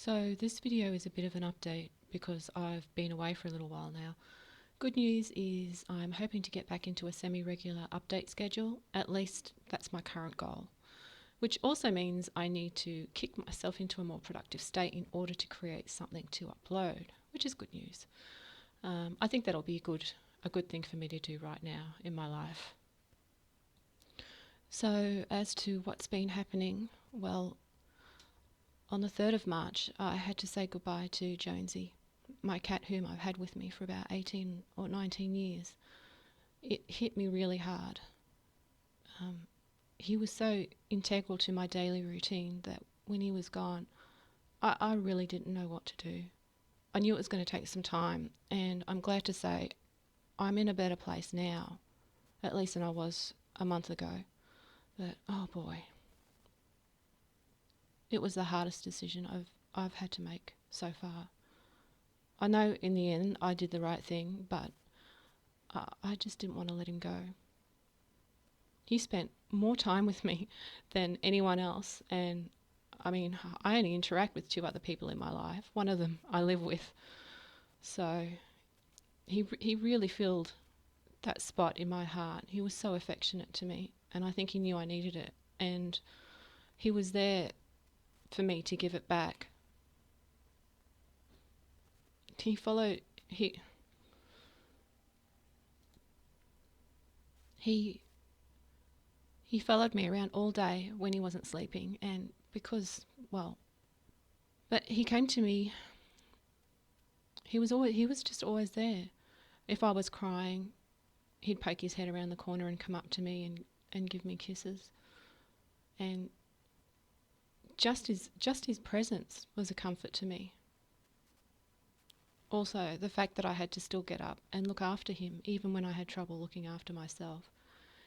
So this video is a bit of an update because I've been away for a little while now. Good news is I'm hoping to get back into a semi-regular update schedule. At least that's my current goal, which also means I need to kick myself into a more productive state in order to create something to upload, which is good news. I think that'll be a good thing for me to do right now in my life. So as to what's been happening, well, on the 3rd of March, I had to say goodbye to Jonesy, my cat whom I've had with me for about 18 or 19 years. It hit me really hard. He was so integral to my daily routine that when he was gone, I really didn't know what to do. I knew it was going to take some time, and I'm glad to say I'm in a better place now, at least than I was a month ago. But, oh boy, it was the hardest decision I've had to make so far. I know in the end I did the right thing, but I just didn't want to let him go. He spent more time with me than anyone else, and I mean, I only interact with 2 other people in my life. One of them I live with. So he really filled that spot in my heart. He was so affectionate to me, and I think he knew I needed it, and he was there for me to give it back. He followed he he he followed me around all day when he wasn't sleeping, and but he came to me. He was just always there. If I was crying, he'd poke his head around the corner and come up to me and give me kisses. And just his presence was a comfort to me. Also, the fact that I had to still get up and look after him, even when I had trouble looking after myself.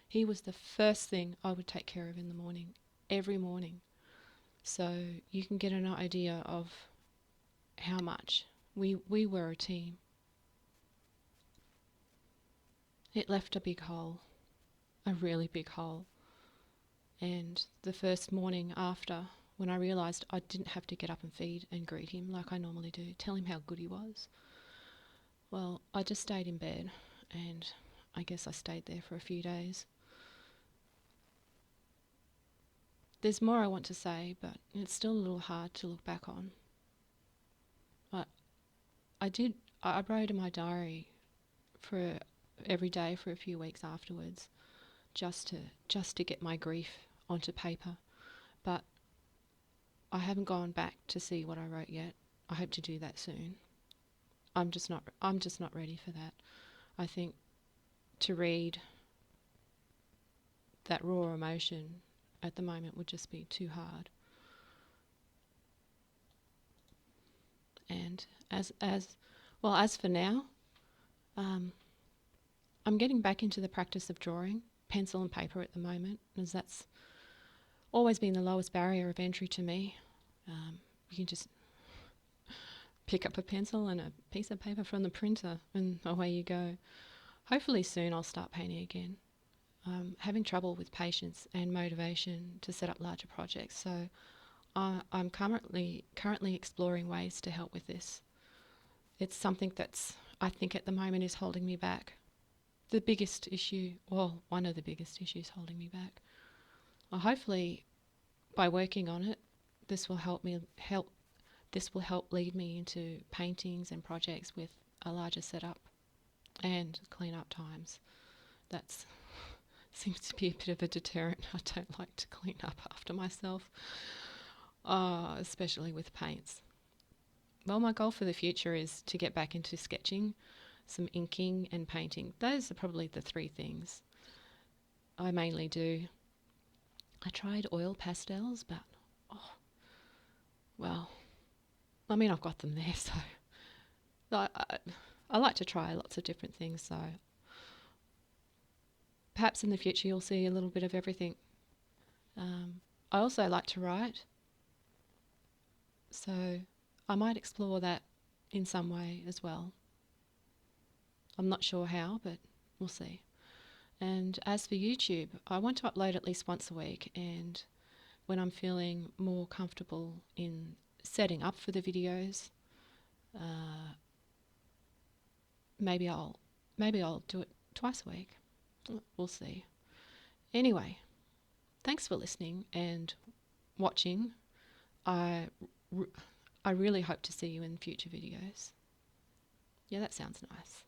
He was the first thing I would take care of in the morning, every morning. So you can get an idea of how much we were a team. It left a big hole, a really big hole. And the first morning after, when I realised I didn't have to get up and feed and greet him like I normally do, tell him how good he was, well, I just stayed in bed, and I guess I stayed there for a few days. There's more I want to say, but it's still a little hard to look back on. But I wrote in my diary for every day for a few weeks afterwards, just to get my grief onto paper. But I haven't gone back to see what I wrote yet. I hope to do that soon. I'm just not ready for that. I think to read that raw emotion at the moment would just be too hard. And as for now, I'm getting back into the practice of drawing, pencil and paper at the moment, as that's always been the lowest barrier of entry to me. You can just pick up a pencil and a piece of paper from the printer and away you go. Hopefully soon I'll start painting again. I'm having trouble with patience and motivation to set up larger projects, so I'm currently exploring ways to help with this. It's something that's, I think at the moment, is holding me back. The biggest issue, well, one of the biggest issues holding me back. Well, hopefully by working on it, this will help lead me into paintings and projects with a larger setup and clean up times. That's seems to be a bit of a deterrent. I don't like to clean up after myself, especially with paints. Well, my goal for the future is to get back into sketching, some inking and painting. Those are probably the 3 things I mainly do. I tried oil pastels, but I've got them there, so I like to try lots of different things, so perhaps in the future you'll see a little bit of everything. I also like to write, so I might explore that in some way as well. I'm not sure how, but we'll see. And as for YouTube, I want to upload at least once a week, and when I'm feeling more comfortable in setting up for the videos. Maybe I'll do it twice a week. We'll see. Anyway, thanks for listening and watching. I really hope to see you in future videos. Yeah, that sounds nice.